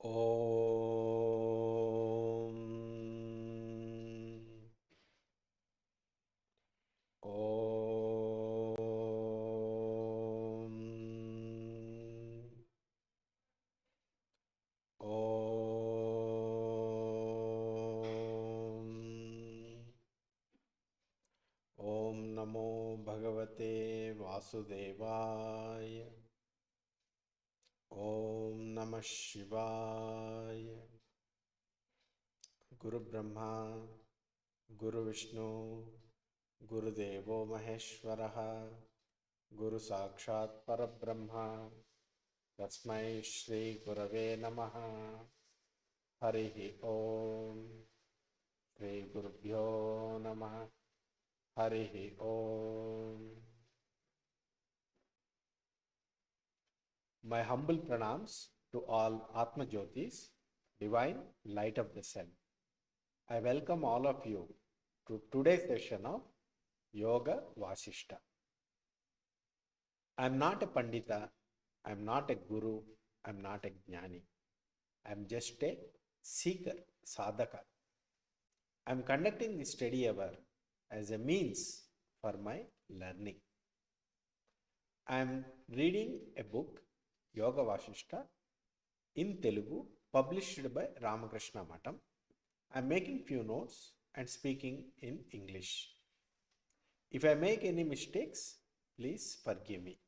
Om. Om. Om. Om Namo Bhagavate Vasudevaya. Om Namah Shivaya. Guru Brahma, Guru Vishnu, Guru Devo Maheshwaraha, Guru Sakshat Parabrahma, Tasmai Shri Gurave Namaha, Harihi Om, Shri Gurubhyo Namaha, Harihi Om. My humble pranams to all Atma Jyotis, divine light of the self. I welcome all of you to today's session of Yoga Vashishta. I am not a Pandita, I am not a Guru, I am not a Jnani. I am just a seeker, sadhaka. I am conducting this study hour as a means for my learning. I am reading a book, Yoga Vashishta, in Telugu, published by Ramakrishna Matam. I am making few notes and speaking in English. If I make any mistakes, please forgive me.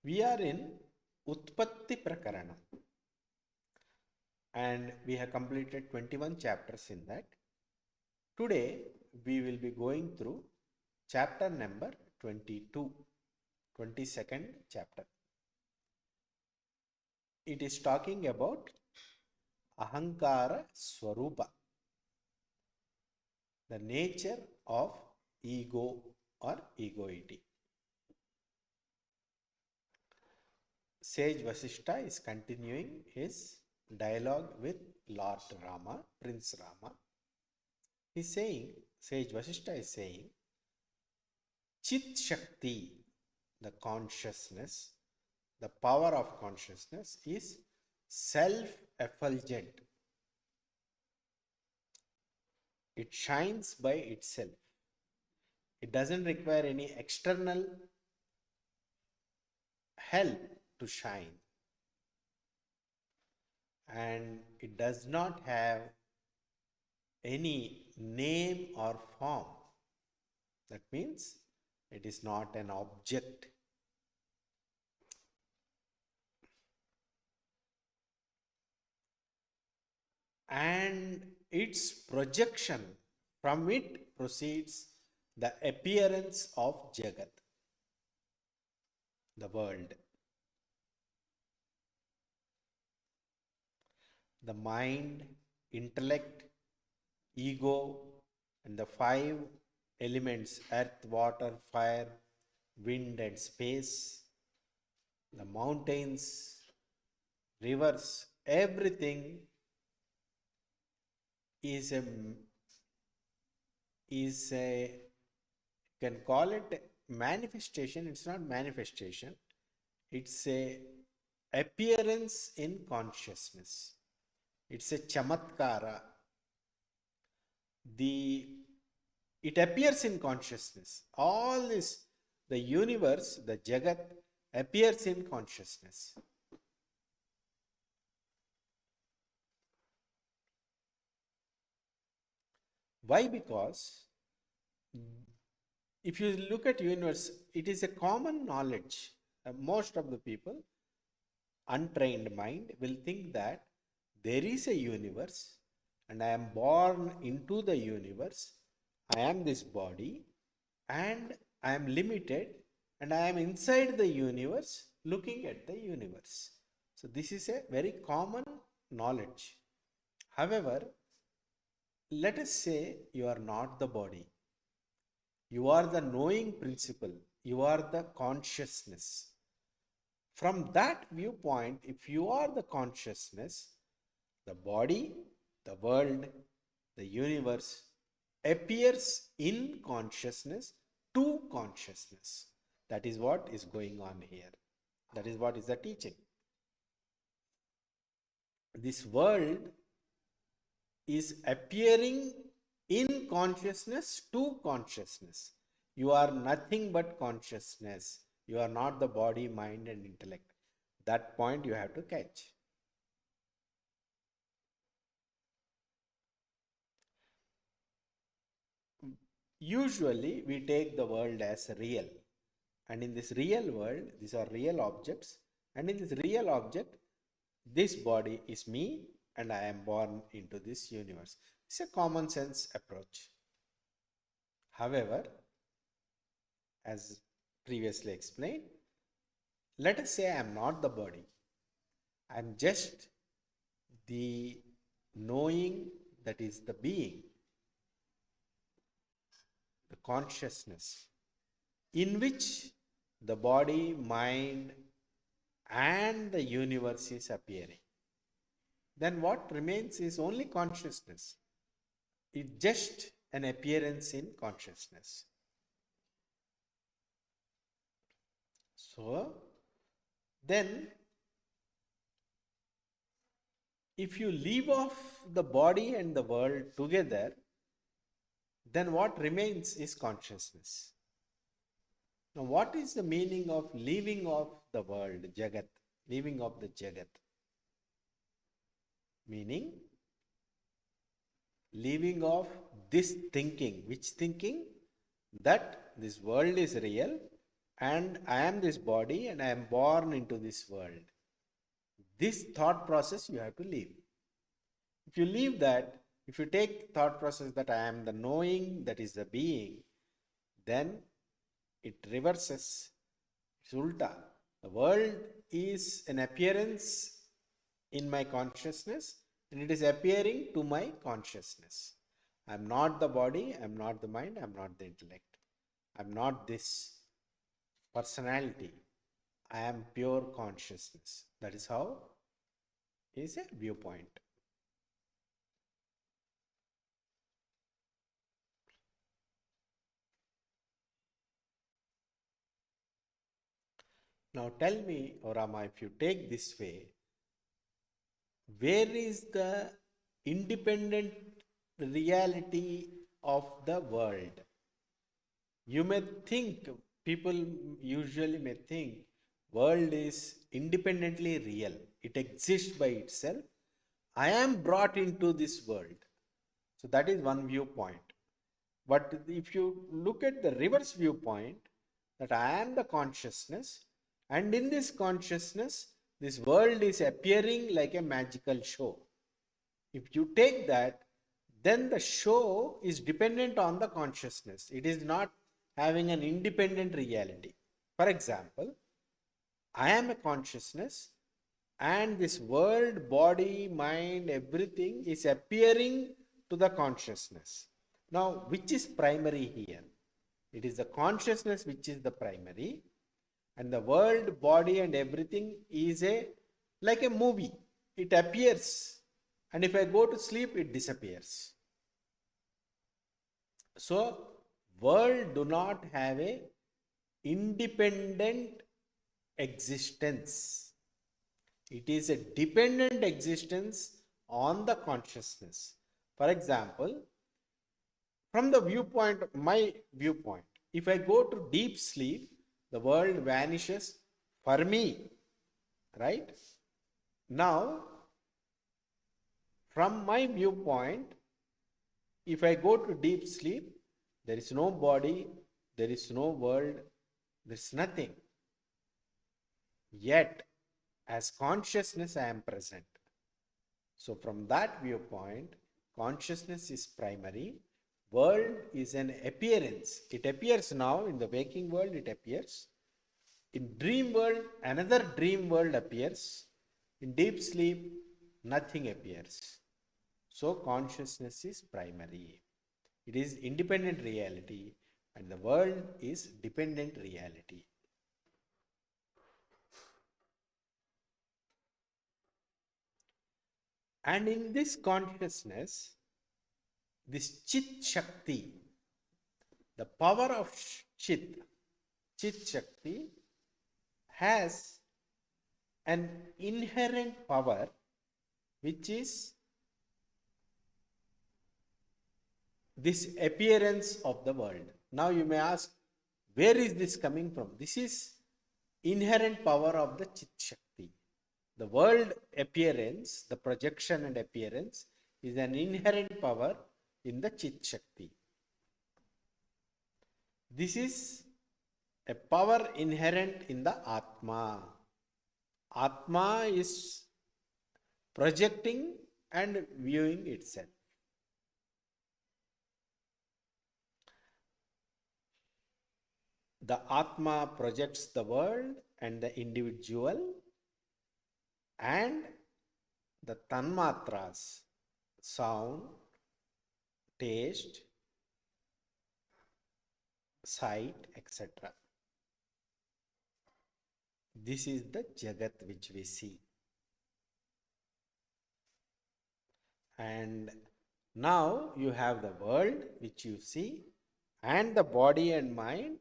We are in Utpatti Prakaranam and we have completed 21 chapters in that. Today we will be going through chapter number 22, 22nd chapter. It is talking about Ahankara Swarupa, the nature of ego or egoity. Sage Vashishta is continuing his dialogue with Lord Rama, Prince Rama. He's saying, Sage Vashishta is saying, Chit Shakti, the consciousness, the power of consciousness is self-effulgent. It shines by itself. It doesn't require any external help to shine. And it does not have any name or form. That means it is not an object. And its projection, from it proceeds the appearance of Jagat, the world. The mind, intellect, ego, and the five elements, earth, water, fire, wind, and space, the mountains, rivers, everything is a you can call it manifestation. It's not manifestation, it's a appearance in consciousness. It's a chamatkara. It appears in consciousness. All this, the universe, the Jagat, appears in consciousness. Why? Because if you look at universe, it is a common knowledge. Most of the people, untrained mind, will think that there is a universe and I am born into the universe. I am this body and I am limited and I am inside the universe looking at the universe. So this is a very common knowledge. However, let us say you are not the body. You are the knowing principle. You are the consciousness. From that viewpoint, if you are the consciousness, the body, the world, the universe appears in consciousness to consciousness. That is what is going on here. That is what is the teaching. This world is appearing in consciousness to consciousness. You are nothing but consciousness. You are not the body, mind, and intellect. That point you have to catch. Usually, we take the world as real. And in this real world, these are real objects. And in this real object, this body is me and I am born into this universe. It's a common sense approach. However, as previously explained, let us say I am not the body. I am just the knowing, that is the being, the consciousness, in which the body, mind, and the universe is appearing. Then what remains is only consciousness. It's just an appearance in consciousness. So, then if you leave off the body and the world together, then what remains is consciousness. Now, what is the meaning of leaving off the world, Jagat? Leaving off the Jagat. Meaning, leaving off this thinking. Which thinking? That this world is real and I am this body and I am born into this world. This thought process you have to leave. If you leave that, if you take thought process that I am the knowing, that is the being, then it reverses. It's ulta. The world is an appearance in my consciousness and it is appearing to my consciousness. I am not the body, I am not the mind, I am not the intellect. I am not this personality. I am pure consciousness. That is how is a viewpoint. Now tell me, Orama, if you take this way, where is the independent reality of the world? You may think, people usually may think, world is independently real. It exists by itself. I am brought into this world. So that is one viewpoint. But if you look at the reverse viewpoint, that I am the consciousness, and in this consciousness, this world is appearing like a magical show. If you take that, then the show is dependent on the consciousness. It is not having an independent reality. For example, I am a consciousness and this world, body, mind, everything is appearing to the consciousness. Now, which is primary here? It is the consciousness which is the primary, and the world, body, and everything is like a movie. It appears, and if I go to sleep, it disappears. So, world do not have a independent existence. It is a dependent existence on the consciousness. For example, from the viewpoint, my viewpoint, if I go to deep sleep, the world vanishes for me, right? Now, from my viewpoint, if I go to deep sleep, there is no body, there is no world, there is nothing. Yet, as consciousness, I am present. So, from that viewpoint, consciousness is primary. World is an appearance. It appears now in the waking world, it appears. In dream world, another dream world appears. In deep sleep, nothing appears. So, consciousness is primary. It is independent reality and the world is dependent reality. And in this consciousness, this Chit Shakti, the power of Chit. Chit Shakti has an inherent power which is this appearance of the world. Now you may ask, where is this coming from? This is inherent power of the Chit Shakti. The world appearance, the projection and appearance is an inherent power in the Chit Shakti. This is a power inherent in the Atma. Atma is projecting and viewing itself. The Atma projects the world and the individual, and the Tanmatras, sound, taste, sight, etc. This is the Jagat which we see. And now you have the world which you see, and the body and mind,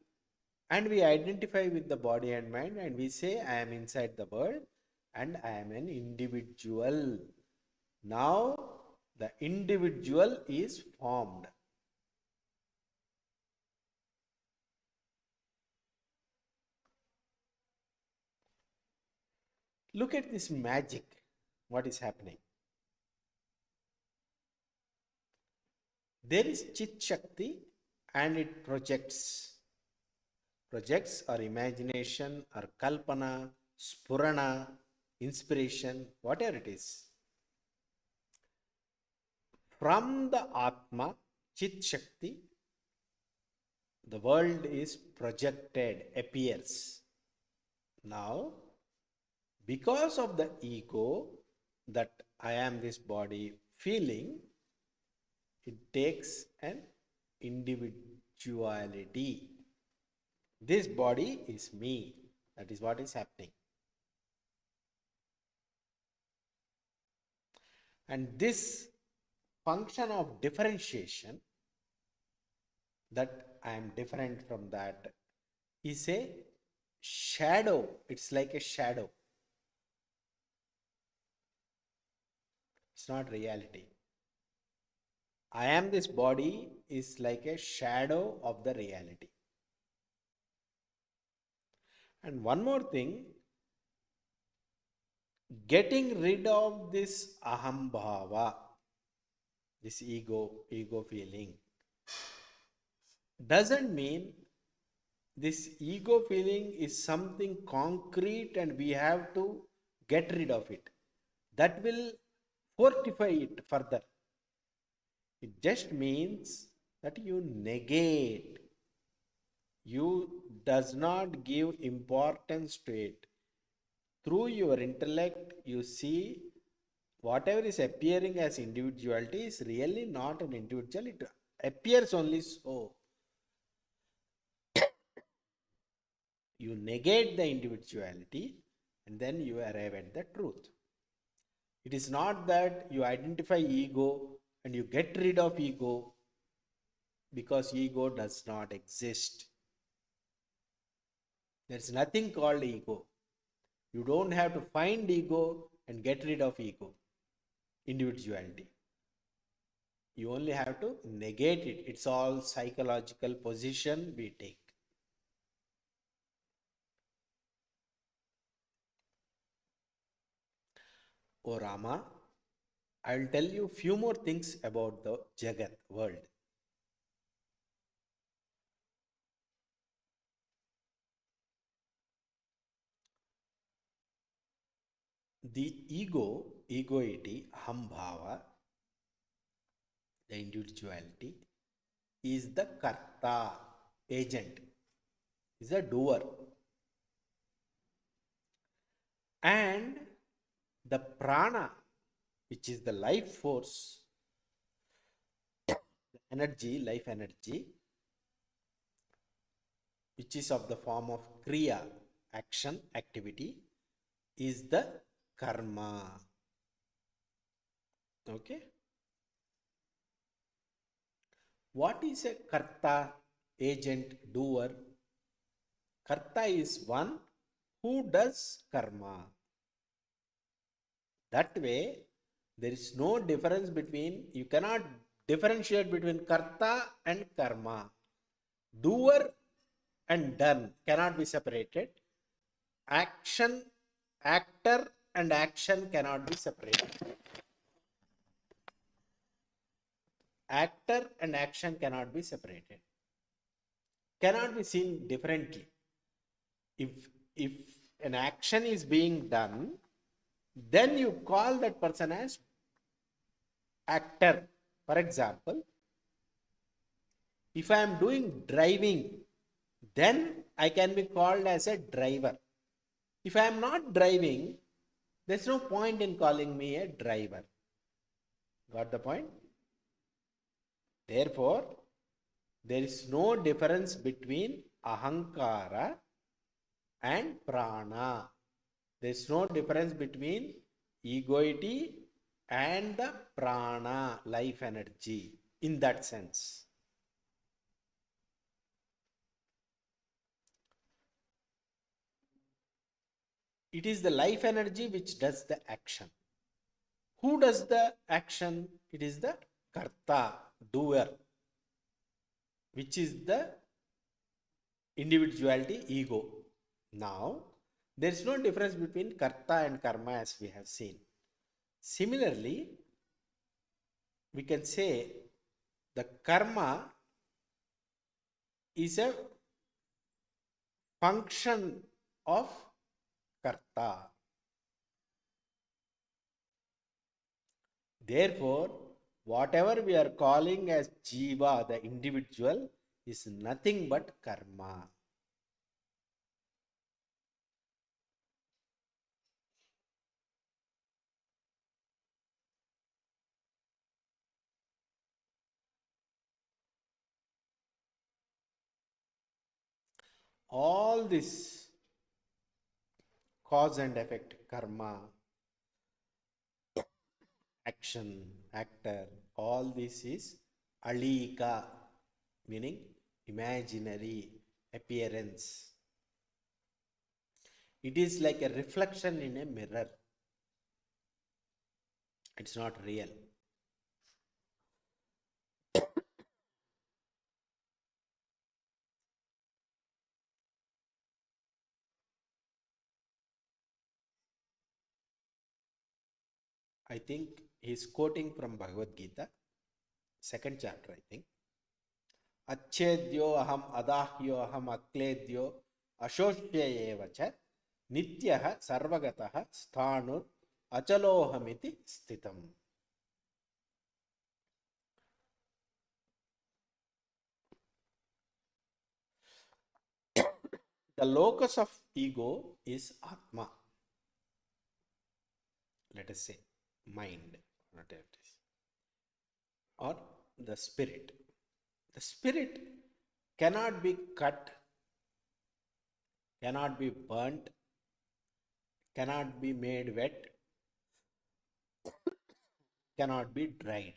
and we identify with the body and mind, and we say, I am inside the world and I am an individual. Now the individual is formed. Look at this magic. What is happening? There is Chit Shakti and it projects or imagination or kalpana, spurana, inspiration, whatever it is. From the Atma, Chit Shakti, the world is projected, appears. Now, because of the ego, that I am this body feeling, it takes an individuality. This body is me. That is what is happening. And this function of differentiation, that I am different from that, is a shadow. It's like a shadow. It's not reality. I am this body is like a shadow of the reality. And one more thing, getting rid of this aham bhava, this ego feeling, doesn't mean this ego feeling is something concrete and we have to get rid of it. That will fortify it further. It just means that you negate. You does not give importance to it. Through your intellect, you see whatever is appearing as individuality is really not an individual. It appears only so. You negate the individuality and then you arrive at the truth. It is not that you identify ego and you get rid of ego, because ego does not exist. There's nothing called ego. You don't have to find ego and get rid of ego, individuality. You only have to negate it. It's all psychological position we take. Oh Rama, I'll tell you few more things about the Jagat world. The egoity, ahambhava, the individuality, is the karta, agent, is a doer. And the prana, which is the life force, the energy, life energy, which is of the form of kriya, action, activity, is the karma. Okay. What is a karta, agent, doer? Karta is one who does karma. That way, there is no difference between, you cannot differentiate between karta and karma. Doer and done cannot be separated. Action, actor and action cannot be separated. Actor and action cannot be separated. Cannot be seen differently. If an action is being done, then you call that person as actor. For example, if I am doing driving, then I can be called as a driver. If I am not driving, there's no point in calling me a driver. Got the point? Therefore, there is no difference between ahankara and prana. There is no difference between egoity and the prana, life energy, in that sense. It is the life energy which does the action. Who does the action? It is the karta, doer, which is the individuality, ego. Now, there is no difference between karta and karma as we have seen. Similarly, we can say the karma is a function of karta. Therefore, whatever we are calling as jiva, the individual, is nothing but karma. All this cause and effect, karma, action, actor, all this is alika, meaning imaginary appearance. It is like a reflection in a mirror. It's not real. I think he's quoting from Bhagavad Gita, second chapter, I think. अच्छेद्यो अहम अदाह्यो अहम अक्लेद्यो अशोष्य एव च नित्यः सर्वगतः स्थाणुर् अचलोहमिति स्थितम्. The locus of ego is Atma. Let us say mind, whatever it is, or the spirit. The spirit cannot be cut, cannot be burnt, cannot be made wet, cannot be dried.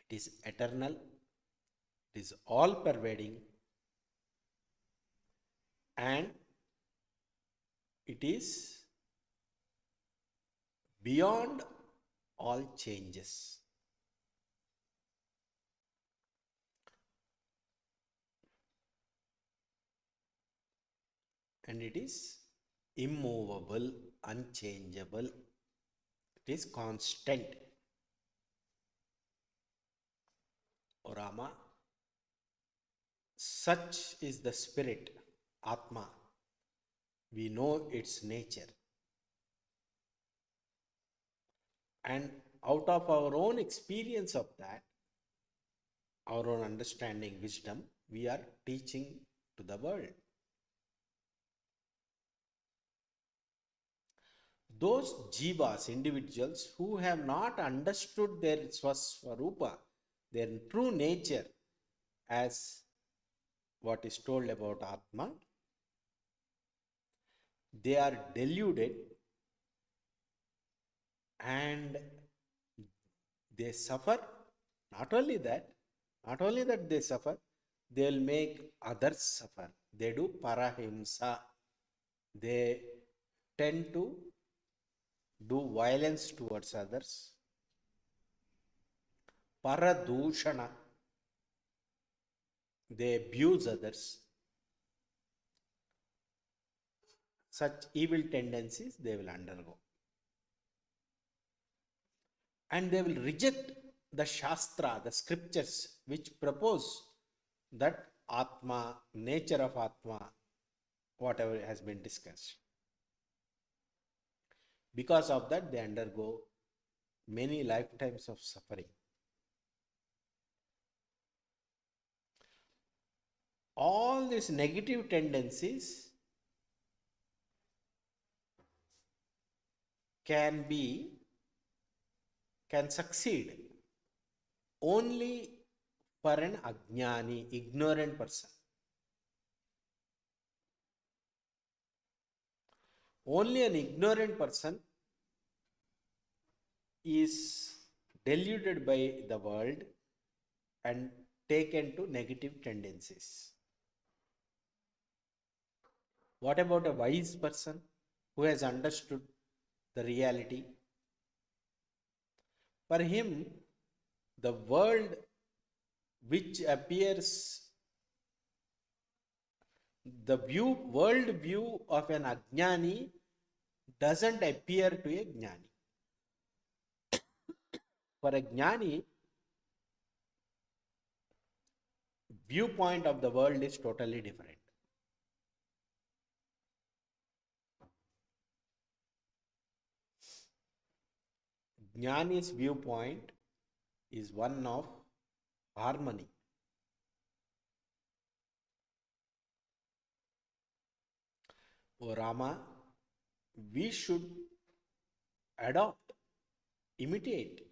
It is eternal, it is all pervading, and it is beyond all changes. And it is immovable, unchangeable, it is constant. O Rama, such is the spirit, Atma. We know its nature. And out of our own experience of that, our own understanding, wisdom, we are teaching to the world. Those jivas, individuals who have not understood their swaswarupa, their true nature, as what is told about Atma, they are deluded and they suffer. Not only that, Not only that they suffer, they will make others suffer. They do parahimsa. They tend to do violence towards others. Paradushana. They abuse others. Such evil tendencies they will undergo. And they will reject the Shastra, the scriptures, which propose that Atma, nature of Atma, whatever has been discussed. Because of that, they undergo many lifetimes of suffering. All these negative tendencies can succeed only for an ajnani, ignorant person. Only an ignorant person is deluded by the world and taken to negative tendencies. What about a wise person who has understood the reality? For him, the world which appears, the world view of an ajnani doesn't appear to a jnani. For a jnani, viewpoint of the world is totally different. Jnani's viewpoint is one of harmony. O Rama, we should adopt, imitate,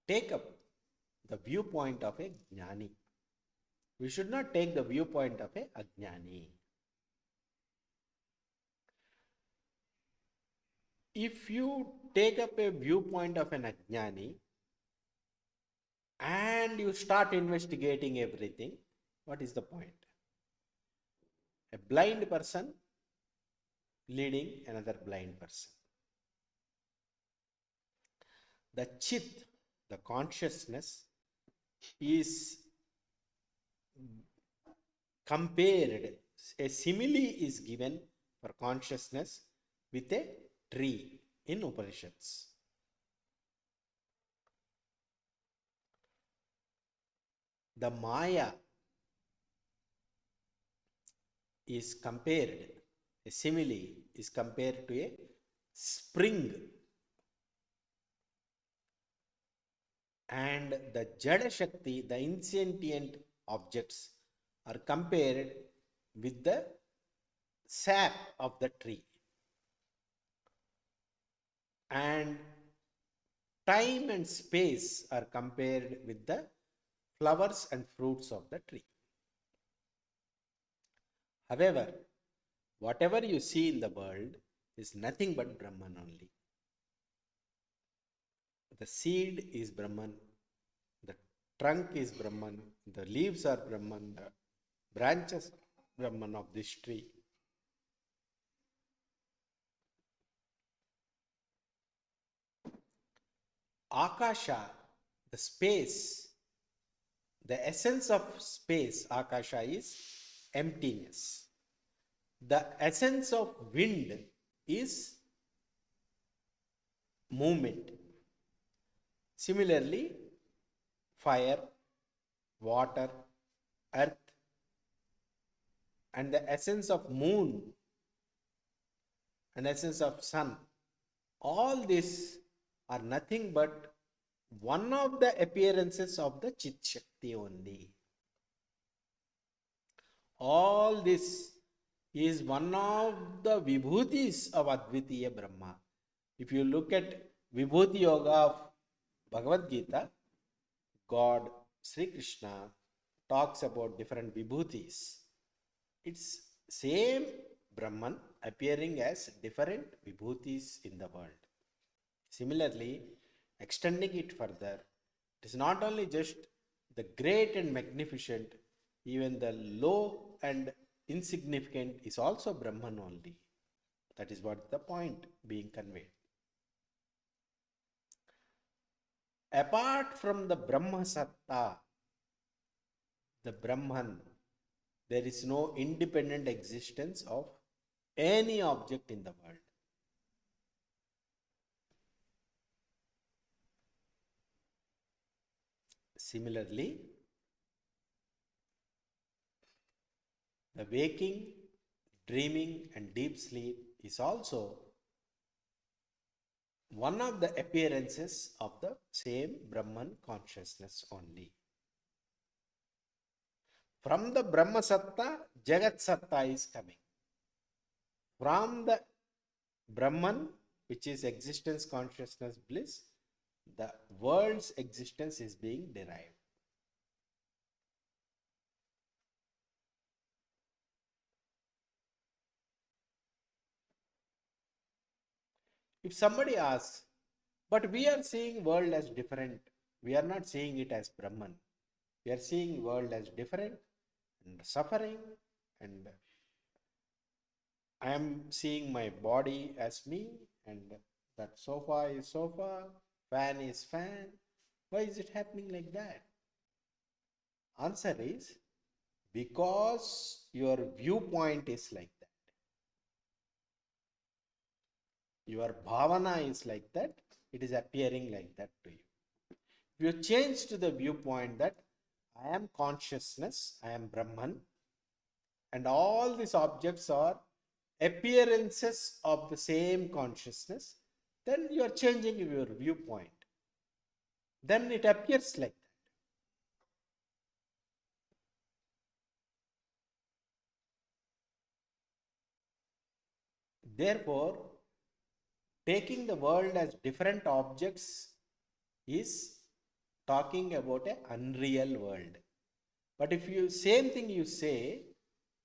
take up the viewpoint of a jnani. We should not take the viewpoint of a ajnani. If you take up a viewpoint of an ajnani and you start investigating everything, what is the point? A blind person leading another blind person. The chit, the consciousness, is compared, a simile is given for consciousness with a tree in Upanishads. The Maya is compared, a simile is compared to a spring, and the Jada Shakti, the insentient objects, are compared with the sap of the tree. And time and space are compared with the flowers and fruits of the tree. However, whatever you see in the world is nothing but Brahman only. The seed is Brahman, the trunk is Brahman, the leaves are Brahman, the branches are Brahman of this tree. Akasha, the space, the essence of space, Akasha, is emptiness. The essence of wind is movement. Similarly, fire, water, earth, and the essence of moon and essence of sun, all these are nothing but one of the appearances of the Chit Shakti only. All this is one of the Vibhutis of Advitiya Brahma. If you look at Vibhuti Yoga of Bhagavad Gita, God, Sri Krishna, talks about different Vibhutis. It's same Brahman appearing as different Vibhutis in the world. Similarly, extending it further, It is not only just the great and magnificent, even the low and insignificant is also Brahman only. That is what the point being conveyed. Apart from the Brahma Satta, the Brahman, there is no independent existence of any object in the world. Similarly, the waking, dreaming, and deep sleep is also one of the appearances of the same Brahman consciousness only. From the Brahma Satta, Jagat Satta is coming. From the Brahman, which is existence, consciousness, bliss, the world's existence is being derived. If somebody asks, but we are seeing world as different, we are not seeing it as Brahman. We are seeing world as different and suffering, and I am seeing my body as me, and that sofa is sofa, fan is fan. Why is it happening like that? Answer is because your viewpoint is like that. Your bhavana is like that. It is appearing like that to you. If you change to the viewpoint that I am consciousness, I am Brahman, and all these objects are appearances of the same consciousness, then you are changing your viewpoint. Then it appears like that. Therefore, taking the world as different objects is talking about an unreal world. But if you same thing you say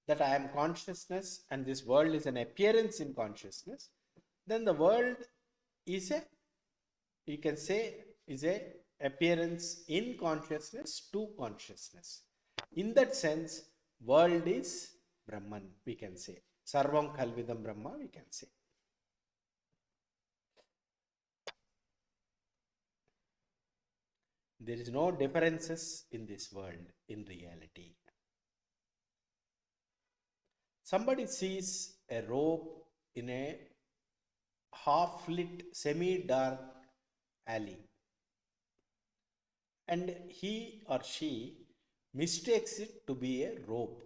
that I am consciousness and this world is an appearance in consciousness, then the world is a, you can say, is a appearance in consciousness to consciousness. In that sense, world is Brahman, we can say. Sarvam Khalvidam Brahma, we can say. There is no differences in this world in reality. Somebody sees a rope in a half-lit, semi-dark alley, and he or she mistakes it to be a rope.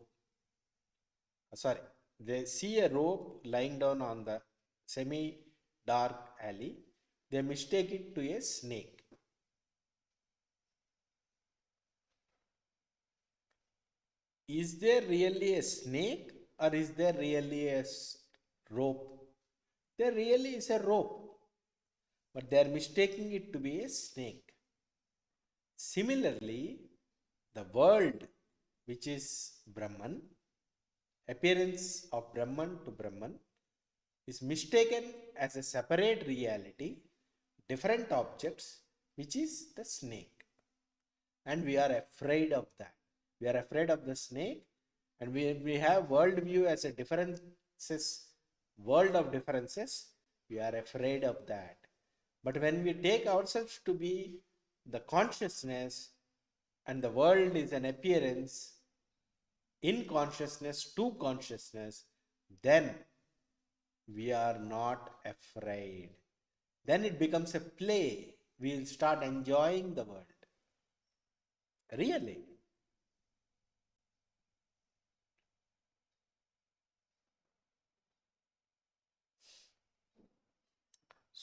Sorry, they see a rope lying down on the semi-dark alley. They mistake it to a snake. Is there really a snake or is there really a rope? There really is a rope, but they are mistaking it to be a snake. Similarly, the world, which is Brahman, appearance of Brahman to Brahman, is mistaken as a separate reality, different objects, which is the snake. And we are afraid of that. We are afraid of the snake, and we have world view as a differences, world of differences. We are afraid of that. But when we take ourselves to be the consciousness and the world is an appearance in consciousness to consciousness, then we are not afraid. Then it becomes a play. We will start enjoying the world. Really.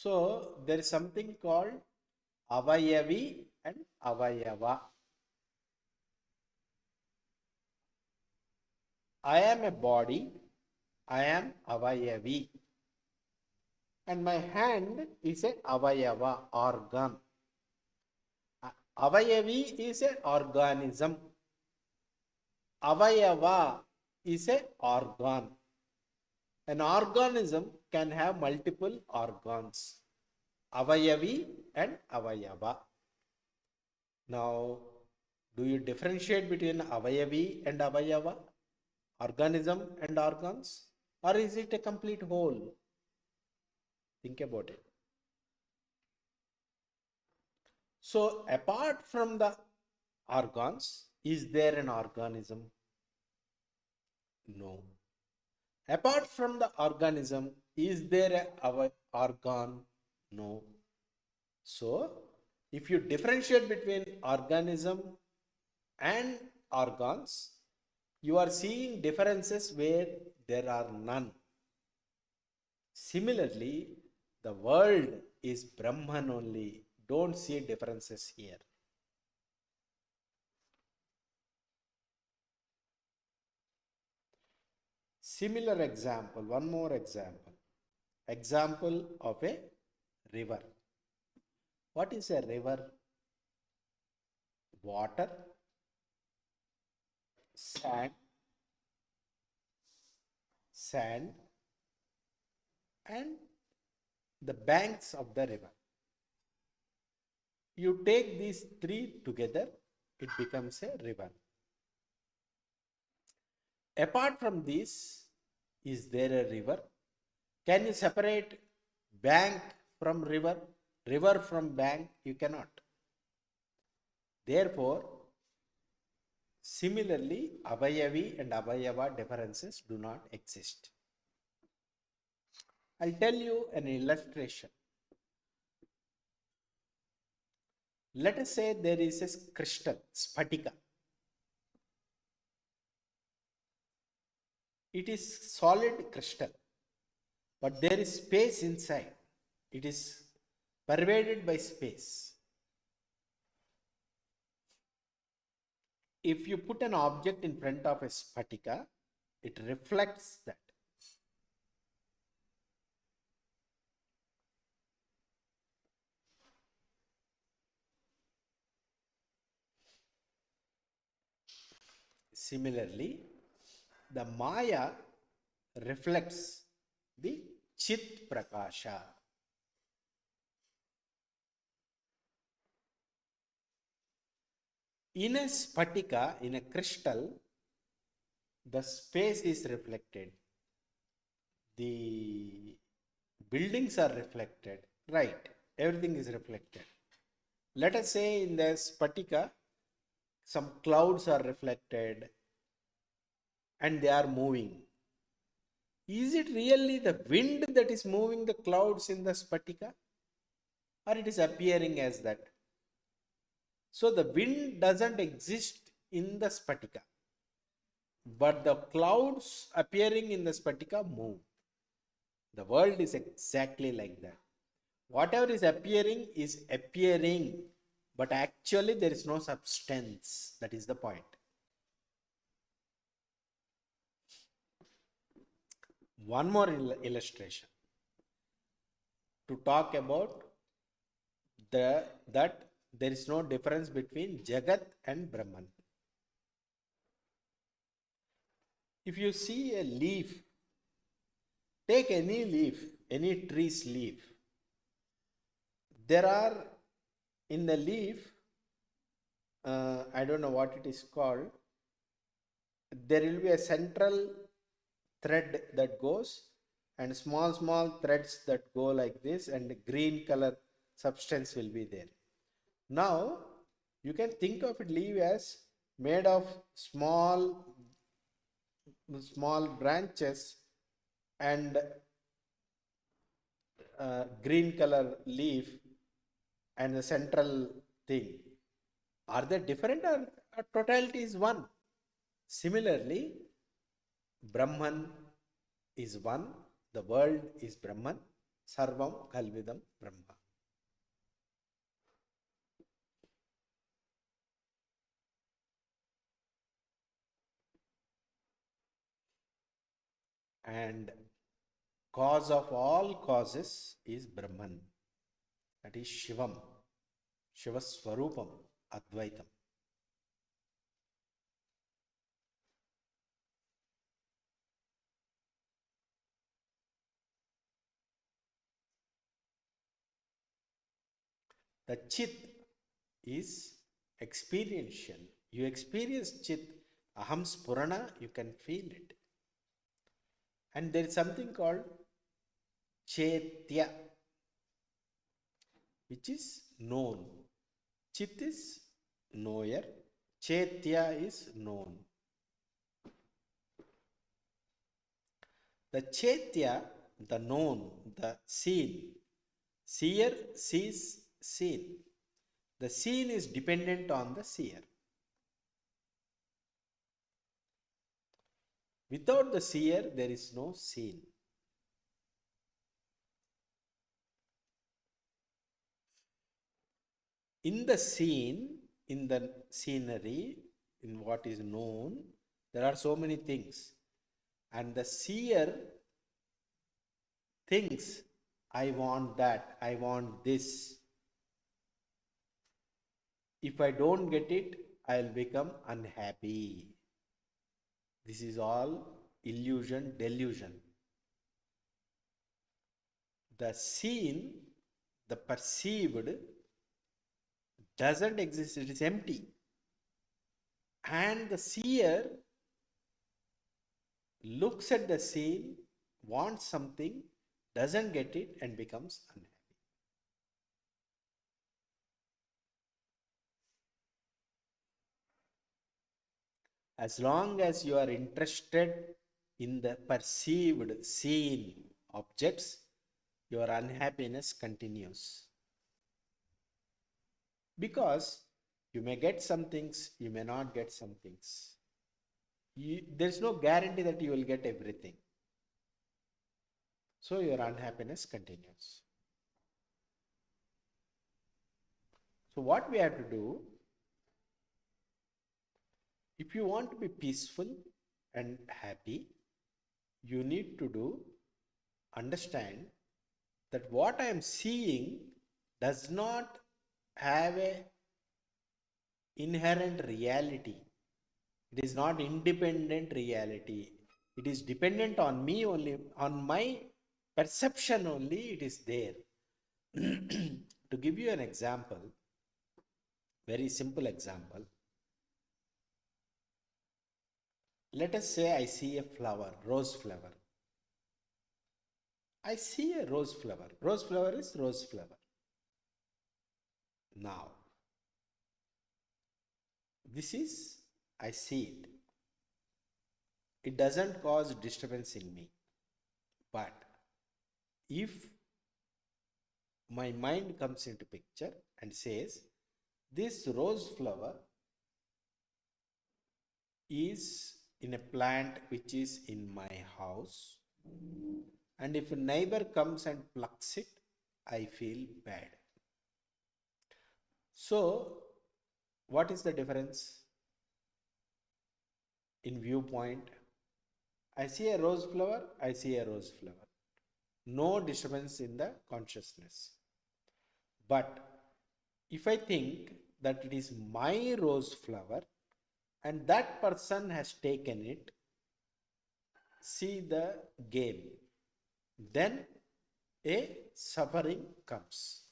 So there is something called avayavi and avayava. I am a body, I am avayavi, and my hand is a avayava, organ. Avayavi is an organism. Avayava is a organ. An organism can have multiple organs, avayavi and avayava. Now, do you differentiate between avayavi and avayava, organism and organs, or is it a complete whole? Think about it. So, apart from the organs, is there an organism? No. Apart from the organism, is there a organ? No. So, if you differentiate between organism and organs, you are seeing differences where there are none. Similarly, the world is Brahman only. Don't see differences here. Similar example, one more example. Example of a river. What is a river? Water, sand, sand, and the banks of the river. You take these three together, it becomes a river. Apart from this, is there a river? Can you separate bank from river? River from bank? You cannot. Therefore, similarly, avayavi and avayava differences do not exist. I'll tell you an illustration. Let us say there is a crystal, spatika. It is solid crystal, but there is space inside. It is pervaded by space. If you put an object in front of a spatika, it reflects that. Similarly, the Maya reflects the Chit Prakasha. In a spatika, in a crystal, the space is reflected. The buildings are reflected. Right, everything is reflected. Let us say in the spatika, some clouds are reflected and they are moving. Is it really the wind that is moving the clouds in the spatika? Or it is appearing as that? So the wind doesn't exist in the spatika, but the clouds appearing in the spatika move. The world is exactly like that. Whatever is appearing, but actually there is no substance. That is the point. One more illustration to talk about that there is no difference between Jagat and Brahman. If you see a leaf, take any leaf, any tree's leaf. There are in the leaf, I don't know what it is called, there will be a central thread that goes and small threads that go like this, and green color substance will be there. Now you can think of a leaf as made of small branches and green color leaf and the central thing. Are they different, or totality is one? Similarly, Brahman is one, the world is Brahman, Sarvam Kalvidam Brahma. And cause of all causes is Brahman, that is Shivam, Shivaswarupam, Advaitam. The Chit is experiential. You experience chit, aham spurana, you can feel it. And there is something called chetya, which is known. Chit is knower, chetya is known. The chetya, the known, the seen. Seer sees seen. The seen is dependent on the seer. Without the seer, there is no seen. In the scene, in the scenery, in what is known, there are so many things. And the seer thinks, I want that, I want this. If I don't get it, I'll become unhappy. This is all illusion, delusion. The seen, the perceived, doesn't exist, it is empty. And the seer looks at the scene, wants something, doesn't get it, and becomes unhappy. As long as you are interested in the perceived, seen objects, your unhappiness continues. Because you may get some things, you may not get some things. There's no guarantee that you will get everything. So your unhappiness continues. So what we have to do, if you want to be peaceful and happy, you need to understand that what I am seeing does not have a inherent reality. It is not independent reality. It is dependent on me only, on my perception only, it is there. To give you an example, very simple example. Let us say I see a flower, rose flower. I see a rose flower. Rose flower is rose flower. Now, this is, I see it. It doesn't cause disturbance in me. But if my mind comes into picture and says, this rose flower is in a plant which is in my house, and if a neighbor comes and plucks it, I feel bad. So, what is the difference in viewpoint? I see a rose flower, I see a rose flower. No disturbance in the consciousness. But if I think that it is my rose flower and that person has taken it, see the game, then a suffering comes.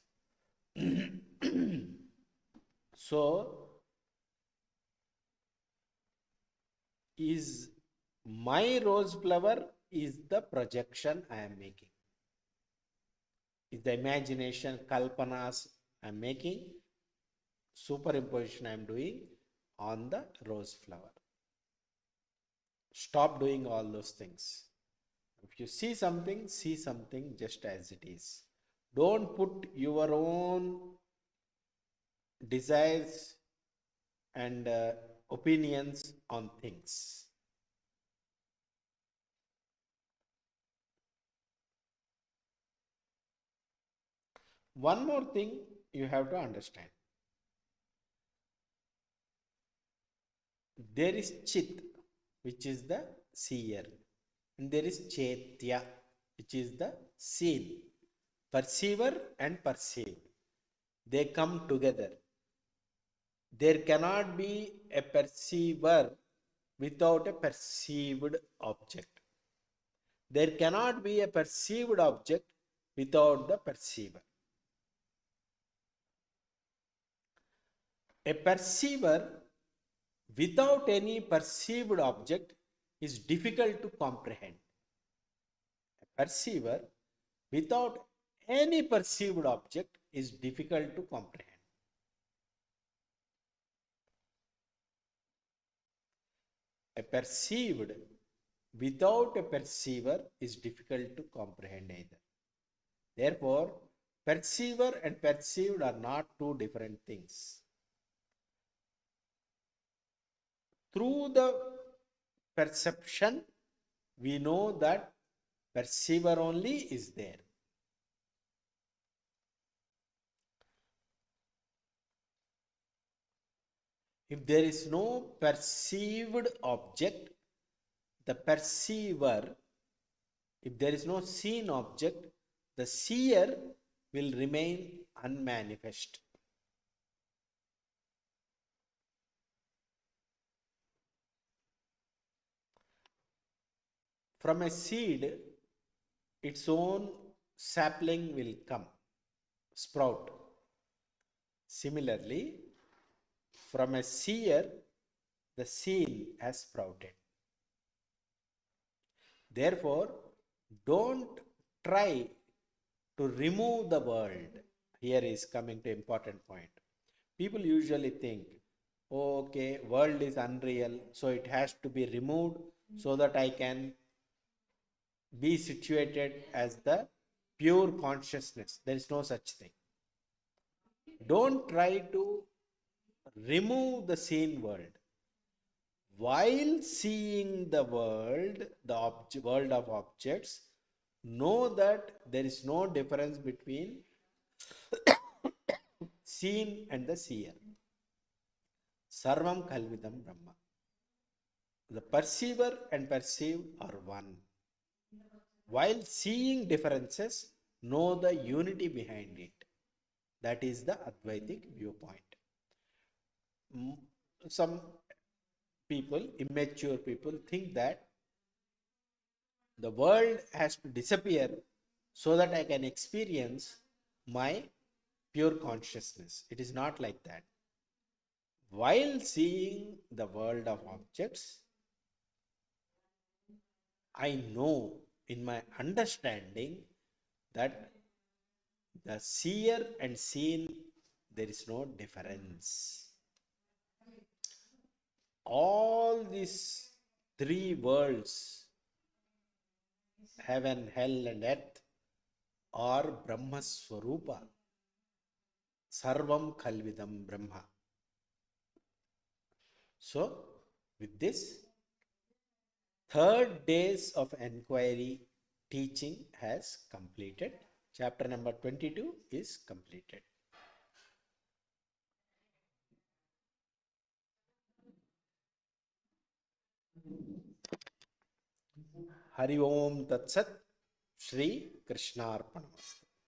So, is my rose flower is the projection I am making. Is the imagination, kalpanas I am making, superimposition I am doing on the rose flower. Stop doing all those things. If you see something just as it is. Don't put your own desires and opinions on things. One more thing you have to understand. There is chit, which is the seer, and there is chetya, which is the seen. Perceiver and perceived, they come together. There cannot be a perceiver without a perceived object. There cannot be a perceived object without the perceiver. A perceiver without any perceived object is difficult to comprehend. A perceiver without any perceived object is difficult to comprehend. A perceived without a perceiver is difficult to comprehend either. Therefore, perceiver and perceived are not two different things. Through the perception, we know that perceiver only is there. If there is no perceived object, the perceiver, if there is no seen object, the seer will remain unmanifest. From a seed, its own sapling will come, sprout. Similarly, from a seer, the seen has sprouted. Therefore, don't try to remove the world. Here is coming to important point. People usually think, oh, okay, world is unreal, so it has to be removed so that I can be situated as the pure consciousness. There is no such thing. Don't try to remove the seen world. While seeing the world, the world of objects, know that there is no difference between seen and the seer. Sarvam Kalvidam Brahma. The perceiver and perceived are one. While seeing differences, know the unity behind it. That is the Advaitic viewpoint. Some people, immature people, think that the world has to disappear so that I can experience my pure consciousness. It is not like that. While seeing the world of objects, I know in my understanding that the seer and seen, there is no difference. All these three worlds, heaven, hell and earth, are Brahma Swarupa. Sarvam Kalvidam Brahma. So, with this, third days of enquiry teaching has completed. Chapter number 22 is completed. Hari Om Tat Sat. Shri Krishnarpanamastu.